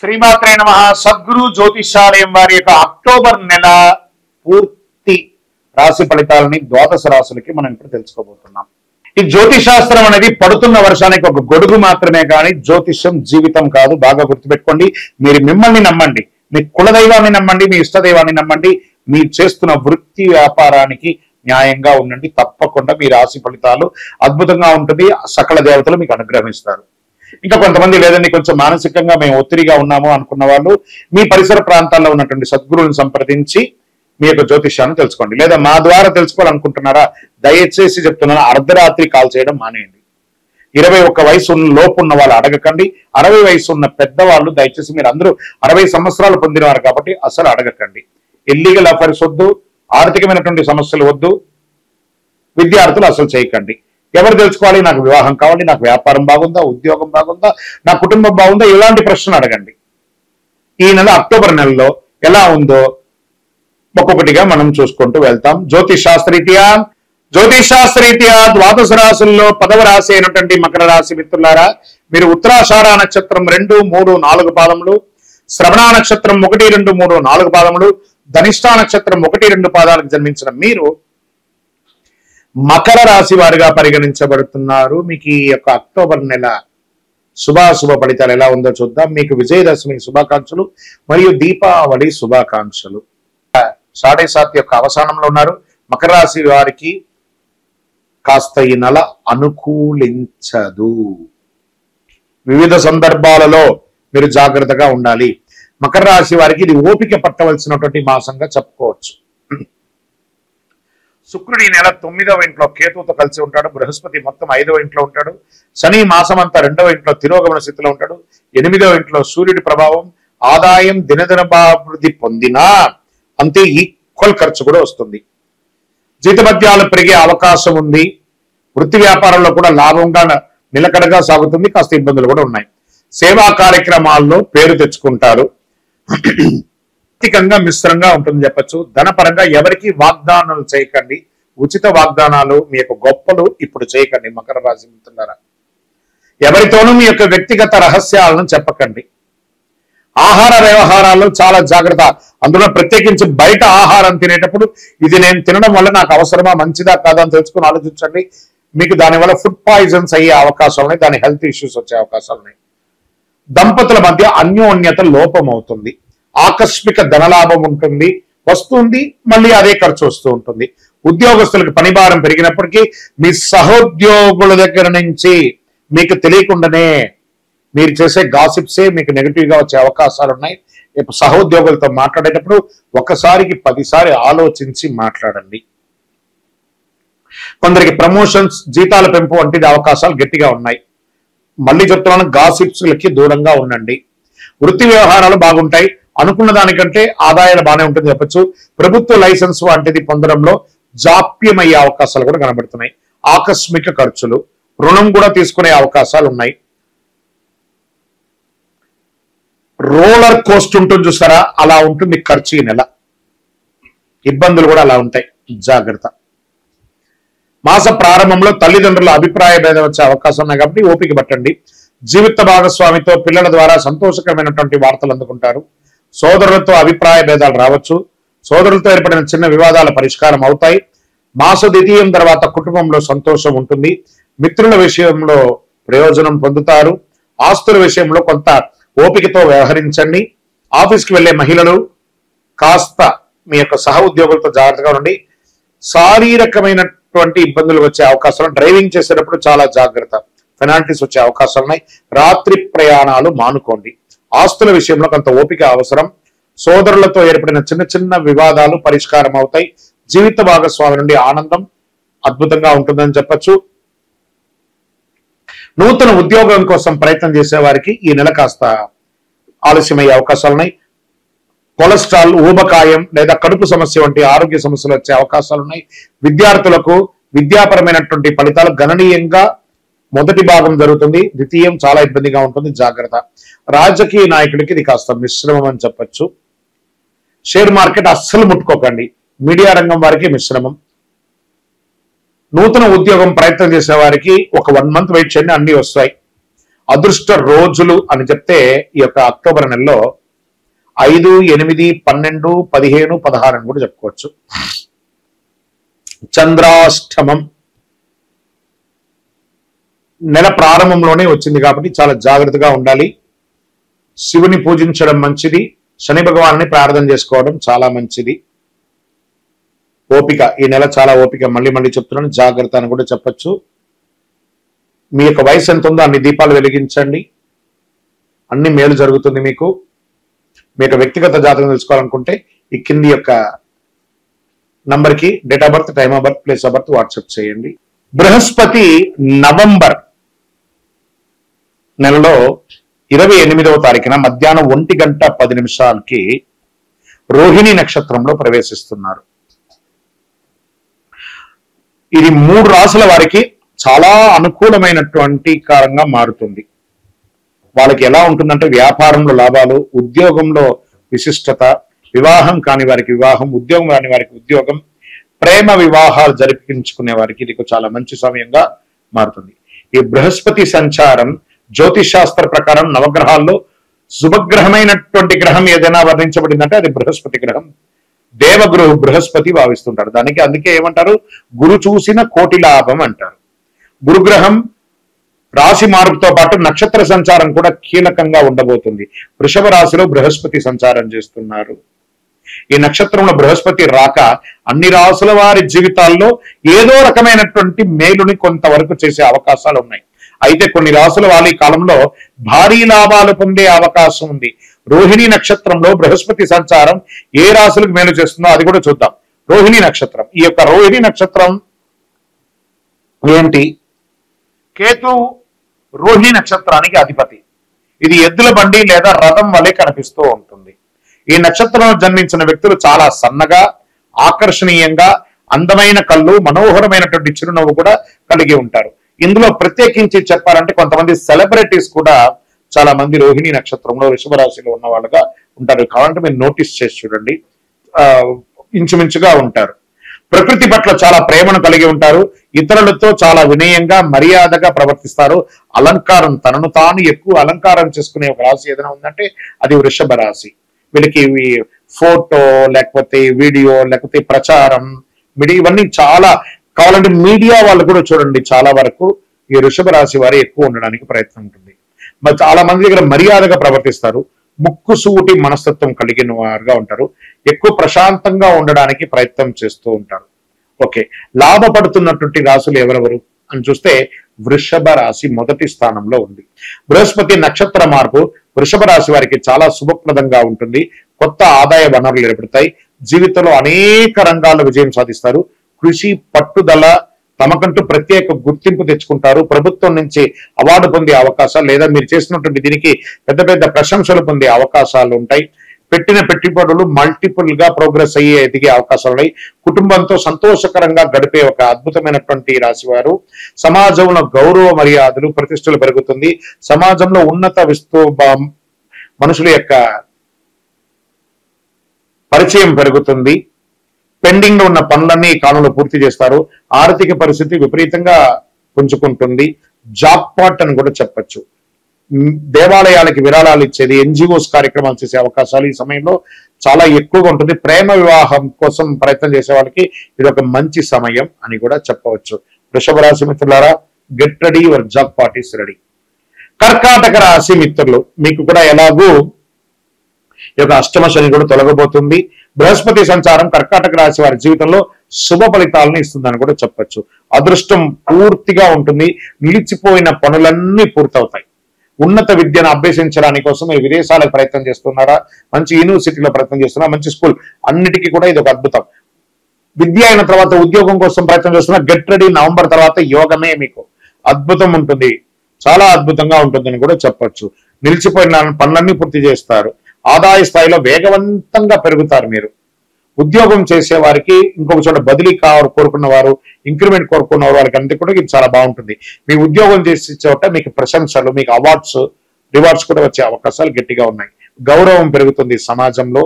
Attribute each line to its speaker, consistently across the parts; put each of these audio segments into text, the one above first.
Speaker 1: శ్రీమాత్రే నమః. సద్గురు జ్యోతిషాలయం వారి యొక్క అక్టోబర్ నెల పూర్తి రాశి ఫలితాలని ద్వాదశ రాశులకి మనం ఇప్పుడు తెలుసుకోబోతున్నాం. ఈ జ్యోతిషాస్త్రం అనేది పడుతున్న వర్షానికి ఒక గొడుగు మాత్రమే కానీ జ్యోతిషం జీవితం కాదు. బాగా గుర్తుపెట్టుకోండి. మీరు మిమ్మల్ని నమ్మండి, మీ కులదైవాన్ని నమ్మండి, మీ ఇష్టదైవాన్ని నమ్మండి. మీరు చేస్తున్న వృత్తి వ్యాపారానికి న్యాయంగా ఉండండి. తప్పకుండా మీ రాశి ఫలితాలు అద్భుతంగా ఉంటుంది. సకల దేవతలు మీకు అనుగ్రహిస్తారు. ఇంకా కొంతమంది లేదండి, కొంచెం మానసికంగా మేము ఒత్తిడిగా ఉన్నాము అనుకున్న వాళ్ళు మీ పరిసర ప్రాంతాల్లో ఉన్నటువంటి సద్గురువులను సంప్రదించి మీ యొక్క జ్యోతిష్యాన్ని తెలుసుకోండి. లేదా మా ద్వారా తెలుసుకోవాలనుకుంటున్నారా, దయచేసి చెప్తున్నారా, అర్ధరాత్రి కాల్ చేయడం మానేయండి. 21 వయసు లోపు ఉన్న వాళ్ళు అడగకండి. 60 వయసు ఉన్న పెద్దవాళ్ళు దయచేసి, మీరు అందరూ 60 సంవత్సరాలు పొందినవారు కాబట్టి అసలు అడగకండి. ఇల్లీగల్ అఫైర్స్ వద్దు, ఆర్థికమైనటువంటి సమస్యలు వద్దు, విద్యార్థులు అసలు చేయకండి. ఎవరు తెలుసుకోవాలి, నాకు వివాహం కావాలి, నాకు వ్యాపారం బాగుందా, ఉద్యోగం బాగుందా, నా కుటుంబం బాగుందా, ఇలాంటి ప్రశ్నలు అడగండి. ఈ నెల అక్టోబర్ నెలలో ఎలా ఉందో ఒక్కొక్కటిగా మనం చూసుకుంటూ వెళ్తాం. జ్యోతిషాస్త్రరీత్యా ద్వాదశ రాశుల్లో 10వ రాశి అయినటువంటి మకర రాశి మిత్రులారా, మీరు ఉత్తరాషాఢ నక్షత్రం 2, 3, 4 పాదములు, శ్రవణ నక్షత్రం 1, 2, 3, 4 పాదములు, ధనిష్ఠా నక్షత్రం 1, 2 పాదాలకు జన్మించిన మీరు మకర రాశి వారిగా పరిగణించబడుతున్నారు. మీకు ఈ యొక్క అక్టోబర్ నెల శుభాశుభ ఫలితాలు ఎలా ఉందో చూద్దాం. మీకు విజయదశమి శుభాకాంక్షలు మరియు దీపావళి శుభాకాంక్షలు. 7.5 యొక్క అవసానంలో ఉన్నారు. మకర రాశి వారికి కాస్త ఈ నెల అనుకూలించదు. వివిధ సందర్భాలలో మీరు జాగ్రత్తగా ఉండాలి. మకర రాశి వారికి ఇది ఓపిక పట్టవలసినటువంటి మాసంగా చెప్పుకోవచ్చు. శుక్రుడు ఈ నెల 9వ ఇంట్లో కేతువుతో కలిసి ఉంటాడు. బృహస్పతి మొత్తం 5వ ఇంట్లో ఉంటాడు. శని మాసం అంతా 2వ ఇంట్లో తిరోగమన స్థితిలో ఉంటాడు. 8వ ఇంట్లో సూర్యుడి ప్రభావం. ఆదాయం దినదినాభివృద్ధి పొందినా అంతే ఈక్వల్ ఖర్చు కూడా వస్తుంది. జీతభత్యాలు పెరిగే అవకాశం ఉంది. వృత్తి వ్యాపారంలో కూడా లాభంగా నిలకడగా సాగుతుంది. కాస్త ఇబ్బందులు కూడా ఉన్నాయి. సేవా కార్యక్రమాల్లో పేరు తెచ్చుకుంటారు. ఆర్థికంగా మిశ్రంగా ఉంటుంది చెప్పచ్చు. ధనపరంగా ఎవరికి వాగ్దానాలు చేయకండి. ఉచిత వాగ్దానాలు మీ యొక్క గొప్పలు ఇప్పుడు చేయకండి. మకర రాశి మిత్రులారా, ఎవరితోనూ మీ యొక్క వ్యక్తిగత రహస్యాలను చెప్పకండి. ఆహార వ్యవహారాల్లో చాలా జాగ్రత్త. అందులో ప్రత్యేకించి బయట ఆహారం తినేటప్పుడు ఇది నేను తినడం వల్ల నాకు అవసరమా, మంచిదా కాదా అని తెలుసుకుని ఆలోచించండి. మీకు దానివల్ల ఫుడ్ పాయిజన్స్ అయ్యే అవకాశాలు ఉన్నాయి. దాని హెల్త్ ఇష్యూస్ వచ్చే అవకాశాలు ఉన్నాయి. దంపతుల మధ్య అన్యోన్యత లోపం అవుతుంది. ఆకస్మిక ధనలాభం ఉంటుంది, వస్తుంది, మళ్ళీ అదే ఖర్చు వస్తూ ఉంటుంది. ఉద్యోగస్తులకు పనిభారం పెరిగినప్పటికీ మీ సహోద్యోగుల దగ్గర నుంచి మీకు తెలియకుండానే మీరు చేసే గాసిప్సే మీకు నెగిటివ్ గా వచ్చే అవకాశాలు ఉన్నాయి. సహోద్యోగులతో మాట్లాడేటప్పుడు ఒకసారికి 10 సార్లు ఆలోచించి మాట్లాడండి. కొందరికి ప్రమోషన్స్, జీతాల పెంపు వంటి అవకాశాలు గట్టిగా ఉన్నాయి. మళ్ళీ చెప్తున్నాను, గాసిప్స్లకి దూరంగా ఉండండి. వృత్తి వ్యవహారాలు బాగుంటాయి. అనుకున్న దానికంటే ఆదాయాలు బాగానే ఉంటుంది చెప్పచ్చు. ప్రభుత్వ లైసెన్స్ వంటిది పొందడంలో జాప్యమయ్యే అవకాశాలు కూడా కనబడుతున్నాయి. ఆకస్మిక ఖర్చులు, రుణం కూడా తీసుకునే అవకాశాలు ఉన్నాయి. రోలర్ కోస్ట్ ఉంటుంది చూస్తారా, అలా ఉంటుంది ఖర్చు ఈ నెల. ఇబ్బందులు కూడా అలా ఉంటాయి, జాగ్రత్త. మాస ప్రారంభంలో తల్లిదండ్రుల అభిప్రాయ భేదం వచ్చే అవకాశం ఉన్నాయి కాబట్టి ఓపిక పట్టండి. జీవిత భాగస్వామితో పిల్లల ద్వారా సంతోషకరమైనటువంటి వార్తలు అందుకుంటారు. సోదరులతో అభిప్రాయ భేదాలు రావచ్చు. సోదరులతో ఏర్పడిన చిన్న వివాదాల పరిష్కారం అవుతాయి. మాస ద్వితీయం తర్వాత కుటుంబంలో సంతోషం ఉంటుంది. మిత్రుల విషయంలో ప్రయోజనం పొందుతారు. ఆస్తుల విషయంలో కొంత ఓపికతో వ్యవహరించండి. ఆఫీస్కి వెళ్లే మహిళలు కాస్త మీ యొక్క సహ ఉద్యోగులతో జాగ్రత్తగా ఉండండి. శారీరకమైనటువంటి ఇబ్బందులు వచ్చే అవకాశాలు, డ్రైవింగ్ చేసేటప్పుడు చాలా జాగ్రత్త. పెనాల్టీస్ వచ్చే అవకాశాలు ఉన్నాయి. రాత్రి ప్రయాణాలు మానుకోండి. ఆస్తుల విషయంలో కొంత ఓపిక అవసరం. సోదరులతో ఏర్పడిన చిన్న చిన్న వివాదాలు పరిష్కారం అవుతాయి. జీవిత భాగస్వామి నుండి ఆనందం అద్భుతంగా ఉంటుందని చెప్పచ్చు. నూతన ఉద్యోగం కోసం ప్రయత్నం చేసే వారికి ఈ నెల కాస్త ఆలస్యమయ్యే అవకాశాలు ఉన్నాయి. కొలెస్ట్రాల్, ఊబకాయం లేదా కడుపు సమస్య వంటి ఆరోగ్య సమస్యలు వచ్చే అవకాశాలు ఉన్నాయి. విద్యార్థులకు విద్యాపరమైనటువంటి ఫలితాలు గణనీయంగా మొదటి భాగం జరుగుతుంది. ద్వితీయం చాలా ఇబ్బందిగా ఉంటుంది, జాగ్రత్త. రాజకీయ నాయకుడికి ఇది కాస్త మిశ్రమం అని చెప్పచ్చు. షేర్ మార్కెట్ అస్సలు ముట్టుకోకండి. మీడియా రంగం వారికి మిశ్రమం. నూతన ఉద్యోగం ప్రయత్నం చేసే వారికి ఒక 1 మంత్ వెయిట్ చేయండి, అన్ని వస్తాయి. అదృష్ట రోజులు అని చెప్తే ఈ యొక్క అక్టోబర్ నెలలో 5, 8, 12, 15, 16 అని కూడా చెప్పుకోవచ్చు. చంద్రాష్టమం నెల ప్రారంభంలోనే వచ్చింది కాబట్టి చాలా జాగ్రత్తగా ఉండాలి. శివుని పూజించడం మంచిది. శని భగవాన్ని ప్రార్థన చేసుకోవడం చాలా మంచిది. ఓపిక, ఈ నెల చాలా ఓపిక. మళ్ళీ చెప్తున్నాను, జాగ్రత్త అని కూడా చెప్పచ్చు. మీ యొక్క వయసు ఎంత ఉందో అన్ని దీపాలు వెలిగించండి, అన్ని మేలు జరుగుతుంది మీకు. మీ యొక్క వ్యక్తిగత జాతకం తెలుసుకోవాలనుకుంటే ఈ కింది యొక్క నంబర్కి date of birth, time of birth, place of birth WhatsApp చేయండి. బృహస్పతి నవంబర్ నెలలో 28వ తారీఖున మధ్యాహ్నం 1:10 రోహిణి నక్షత్రంలో ప్రవేశిస్తున్నారు. ఇది 3 రాసుల వారికి చాలా అనుకూలమైనటువంటి కారంగా మారుతుంది. వాళ్ళకి ఎలా ఉంటుందంటే వ్యాపారంలో లాభాలు, ఉద్యోగంలో విశిష్టత, వివాహం కాని వారికి వివాహం, ఉద్యోగం కాని వారికి ఉద్యోగం, ప్రేమ వివాహాలు జరిపించుకునే వారికి ఇది చాలా మంచి సమయంగా మారుతుంది. ఈ బృహస్పతి సంచారం జ్యోతిష్ శాస్త్ర ప్రకారం నవగ్రహాల్లో శుభగ్రహమైనటువంటి గ్రహం ఏదైనా వర్ణించబడిందంటే అది బృహస్పతి గ్రహం. దేవగురు బృహస్పతి భావిస్తుంటారు. అందుకే ఏమంటారు, గురు చూసిన కోటి లాభం అంటారు. గురుగ్రహం రాశి మార్పుతో పాటు నక్షత్ర సంచారం కూడా కీలకంగా ఉండబోతుంది. వృషభ రాశిలో బృహస్పతి సంచారం చేస్తున్నారు. ఈ నక్షత్రంలో బృహస్పతి రాక అన్ని రాసుల వారి జీవితాల్లో ఏదో రకమైనటువంటి మేలుని కొంతవరకు చేసే అవకాశాలు ఉన్నాయి. అయితే కొన్ని రాసుల వారి కాలంలో భారీ లాభాలు పొందే అవకాశం ఉంది. రోహిణి నక్షత్రంలో బృహస్పతి సంచారం ఏ రాశులకు మేలు చేస్తుందో అది కూడా చూద్దాం. రోహిణి నక్షత్రం, ఈ యొక్క రోహిణి నక్షత్రం ఏంటి? కేతు రోహిణి నక్షత్రానికి అధిపతి. ఇది ఎద్దుల బండి లేదా రథం వలె కనిపిస్తూ ఉంటుంది. ఈ నక్షత్రంలో జన్మించిన వ్యక్తులు చాలా సన్నగా, ఆకర్షణీయంగా, అందమైన కళ్ళు, మనోహరమైనటువంటి చిరునవ్వు కూడా కలిగి ఉంటారు. ఇందులో ప్రత్యేకించి చెప్పాలంటే కొంతమంది సెలబ్రిటీస్ కూడా చాలా మంది రోహిణి నక్షత్రంలో వృషభ రాశిలో ఉన్న వాళ్ళుగా ఉంటారు. కావాలంటే మీరు నోటీస్ చేసి చూడండి, ఇంచుమించుగా ఉంటారు. ప్రకృతి పట్ల చాలా ప్రేమను కలిగి ఉంటారు. ఇతరులతో చాలా వినయంగా, మర్యాదగా ప్రవర్తిస్తారు. అలంకారం, తనను తాను ఎక్కువ అలంకారం చేసుకునే ఒక రాశి ఏదైనా ఉందంటే అది వృషభ రాశి. వీళ్ళకి ఫోటో, లేకపోతే వీడియో, లేకపోతే ప్రచారం, ఇవన్నీ చాలా కావాలంటే మీడియా వాళ్ళు కూడా చూడండి, చాలా వరకు ఈ వృషభ రాశి వారు ఎక్కువ ఉండడానికి ప్రయత్నం ఉంటుంది. మరి చాలా మంది దగ్గర మర్యాదగా ప్రవర్తిస్తారు. ముక్కుసూటి మనస్తత్వం కలిగిన వారుగా ఉంటారు. ఎక్కువ ప్రశాంతంగా ఉండడానికి ప్రయత్నం చేస్తూ ఉంటారు. ఓకే, లాభపడుతున్నటువంటి రాశులు ఎవరెవరు అని చూస్తే వృషభ రాశి మొదటి స్థానంలో ఉంది. బృహస్పతి నక్షత్ర మార్పు వృషభ రాశి వారికి చాలా శుభప్రదంగా ఉంటుంది. కొత్త ఆదాయ వనరులు ఏర్పడతాయి. జీవితంలో అనేక రంగాల్లో విజయం సాధిస్తారు. కృషి, పట్టుదల, తమకంటూ ప్రత్యేక గుర్తింపు తెచ్చుకుంటారు. ప్రభుత్వం నుంచి అవార్డు పొందే అవకాశాలు లేదా మీరు చేసినటువంటి దీనికి పెద్ద పెద్ద ప్రశంసలు పొందే అవకాశాలు ఉంటాయి. పెట్టిన పెట్టుబడులు మల్టిపుల్ గా ప్రోగ్రెస్ అయ్యే ఎదిగే అవకాశాలు ఉన్నాయి. కుటుంబంతో సంతోషకరంగా గడిపే ఒక అద్భుతమైనటువంటి రాశి వారు. సమాజంలో గౌరవ మర్యాదలు, ప్రతిష్టలు పెరుగుతుంది. సమాజంలో ఉన్నత మనుషుల యొక్క పరిచయం పెరుగుతుంది. పెండింగ్ లో ఉన్న పనులన్నీ కాలంలో పూర్తి చేస్తారు. ఆర్థిక పరిస్థితి విపరీతంగా పుంజుకుంటుంది. జాబ్ పాట్ అని కూడా చెప్పచ్చు. దేవాలయాలకి విరాళాలు ఇచ్చేది, ఎన్జిఓస్ కార్యక్రమాలు చేసే అవకాశాలు ఈ సమయంలో చాలా ఎక్కువగా ఉంటుంది. ప్రేమ వివాహం కోసం ప్రయత్నం చేసే వాళ్ళకి ఇది ఒక మంచి సమయం అని కూడా చెప్పవచ్చు. వృషభ రాశి మిత్రులారా, get ready, your job part is ready. కర్కాటక రాశి మిత్రులు, మీకు కూడా ఎలాగూ ఈ యొక్క అష్టమ శని కూడా తొలగబోతుంది. బృహస్పతి సంచారం కర్కాటక రాశి వారి జీవితంలో శుభ ఫలితాలను ఇస్తుందని కూడా చెప్పచ్చు. అదృష్టం పూర్తిగా ఉంటుంది. నిలిచిపోయిన పనులన్నీ పూర్తవుతాయి. ఉన్నత విద్యను అభ్యసించడానికి కోసం మీరు విదేశాలకు ప్రయత్నం చేస్తున్నారా, మంచి యూనివర్సిటీలో ప్రయత్నం చేస్తున్నారా, మంచి స్కూల్, అన్నిటికీ కూడా ఇది ఒక అద్భుతం. విద్య అయిన తర్వాత ఉద్యోగం కోసం ప్రయత్నం చేస్తున్నా, గెట్ రెడీ. నవంబర్ తర్వాత యోగమే మీకు అద్భుతం ఉంటుంది, చాలా అద్భుతంగా ఉంటుందని కూడా చెప్పచ్చు. నిలిచిపోయిన పనులన్నీ పూర్తి చేస్తారు. ఆదాయ స్థాయిలో వేగవంతంగా పెరుగుతారు. మీరు ఉద్యోగం చేసే వారికి, ఇంకొక చోట బదిలీ కోరుకున్న వారు, ఇంక్రిమెంట్ కోరుకున్న వారికి అంతా కూడా ఇది చాలా బాగుంటుంది. మీ ఉద్యోగం చేసే చోట మీకు ప్రశంసలు, మీకు అవార్డ్స్, రివార్డ్స్ కూడా వచ్చే అవకాశాలు గట్టిగా ఉన్నాయి. గౌరవం పెరుగుతుంది. సమాజంలో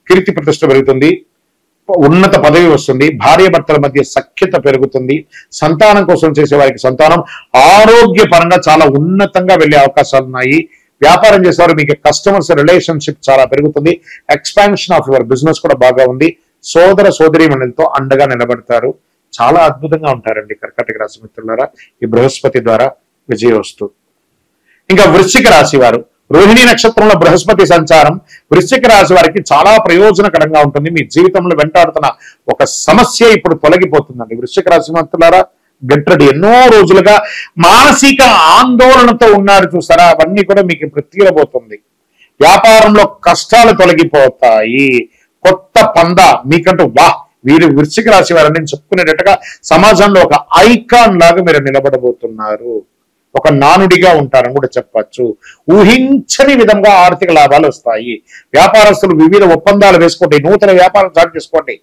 Speaker 1: కీర్తి ప్రతిష్ట పెరుగుతుంది. ఉన్నత పదవి వస్తుంది, భార్యాభర్తల మధ్య సఖ్యత పెరుగుతుంది, సంతానం కోసం చేసే వారికి సంతానం, ఆరోగ్యపరంగా చాలా ఉన్నతంగా వెళ్ళే అవకాశాలు ఉన్నాయి. వ్యాపారం చేసేవారు మీకు కస్టమర్స్ రిలేషన్షిప్ చాలా పెరుగుతుంది, ఎక్స్పాన్షన్ ఆఫ్ యువర్ బిజినెస్ కూడా బాగా ఉంది, సోదర సోదరీమణులతో అండగా నిలబడతారు, చాలా అద్భుతంగా ఉంటారండి కర్కాటక రాశి మిత్రులారా ఈ బృహస్పతి ద్వారా విజయోస్తు. ఇంకా వృశ్చిక రాశి వారు, రోహిణి నక్షత్రంలో బృహస్పతి సంచారం వృశ్చిక రాశి వారికి చాలా ప్రయోజనకరంగా ఉంటుంది. మీ జీవితంలో వెంటాడుతున్న ఒక సమస్య ఇప్పుడు తొలగిపోతుందండి. వృశ్చిక రాశి మిత్రులారా గెట్ రెడీ. ఎన్నో రోజులుగా మానసిక ఆందోళనతో ఉన్నారు చూసారా, అవన్నీ కూడా మీకు ఇప్పుడు తీరబోతుంది. వ్యాపారంలో కష్టాలు తొలగిపోతాయి, కొత్త పంద మీకంటూ వీరు వృశ్చిక రాశి వారని చెప్పుకునేటట్టుగా సమాజంలో ఒక ఐకాన్ లాగా మీరు నిలబడబోతున్నారు, ఒక నానుడిగా ఉంటారని కూడా చెప్పచ్చు. ఊహించని విధంగా ఆర్థిక లాభాలు వస్తాయి. వ్యాపారస్తులు వివిధ ఒప్పందాలు వేసుకోండి, నూతన వ్యాపారం స్టార్ట్ చేసుకోండి,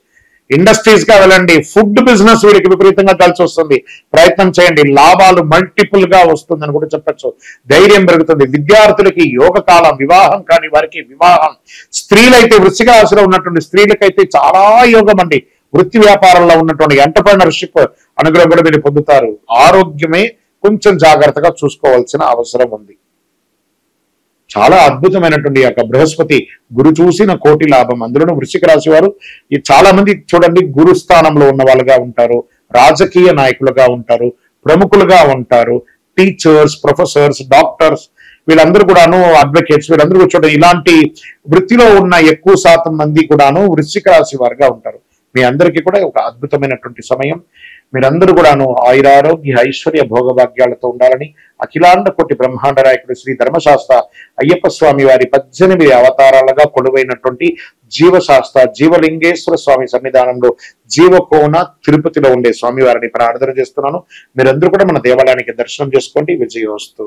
Speaker 1: ఇండస్ట్రీస్ గా వెళ్ళండి, ఫుడ్ బిజినెస్ వీరికి విపరీతంగా కలిసి వస్తుంది, ప్రయత్నం చేయండి, లాభాలు మల్టిపుల్ గా వస్తుందని కూడా చెప్పచ్చు. ధైర్యం పెరుగుతుంది. విద్యార్థులకి యోగ కాలం, వివాహం కాని వారికి వివాహం, స్త్రీలైతే వృశ్చిక రాశిలో ఉన్నటువంటి స్త్రీలకైతే చాలా యోగం అండి. వృత్తి వ్యాపారంలో ఉన్నటువంటి ఎంటర్‌ప్రెన్యూర్‌షిప్ అనుగ్రహం కూడా మీరు పొందుతారు. ఆరోగ్యమే కొంచెం జాగ్రత్తగా చూసుకోవాల్సిన అవసరం ఉంది. చాలా అద్భుతమైనటువంటి యొక్క బృహస్పతి గురు చూసిన కోటి లాభం. అందులోనూ వృశ్చిక రాశి వారు చాలా మంది చూడండి గురు స్థానంలో ఉన్న వాళ్ళుగా ఉంటారు, రాజకీయ నాయకులుగా ఉంటారు, ప్రముఖులుగా ఉంటారు, టీచర్స్, ప్రొఫెసర్స్, డాక్టర్స్, వీళ్ళందరూ కూడాను అడ్వకేట్స్, వీళ్ళందరూ కూడా చూడండి ఇలాంటి వృత్తిలో ఉన్న ఎక్కువ శాతం మంది కూడాను వృశ్చిక రాశి వారుగా ఉంటారు. మీ అందరికీ కూడా ఒక అద్భుతమైనటువంటి సమయం. మీరందరూ కూడాను ఆయురారోగ్య ఐశ్వర్య భోగభాగ్యాలతో ఉండాలని అఖిలాండ కోటి బ్రహ్మాండ నాయకుడు శ్రీ ధర్మశాస్త్ర అయ్యప్ప స్వామి వారి 18 అవతారాలుగా కొలువైనటువంటి జీవశాస్త్ర జీవలింగేశ్వర స్వామి సన్నిధానంలో జీవకోన తిరుపతిలో ఉండే స్వామి వారిని ప్రార్థన చేస్తున్నాను. మీరందరూ కూడా మన దేవాలయానికి దర్శనం చేసుకోండి. విజయోస్తు.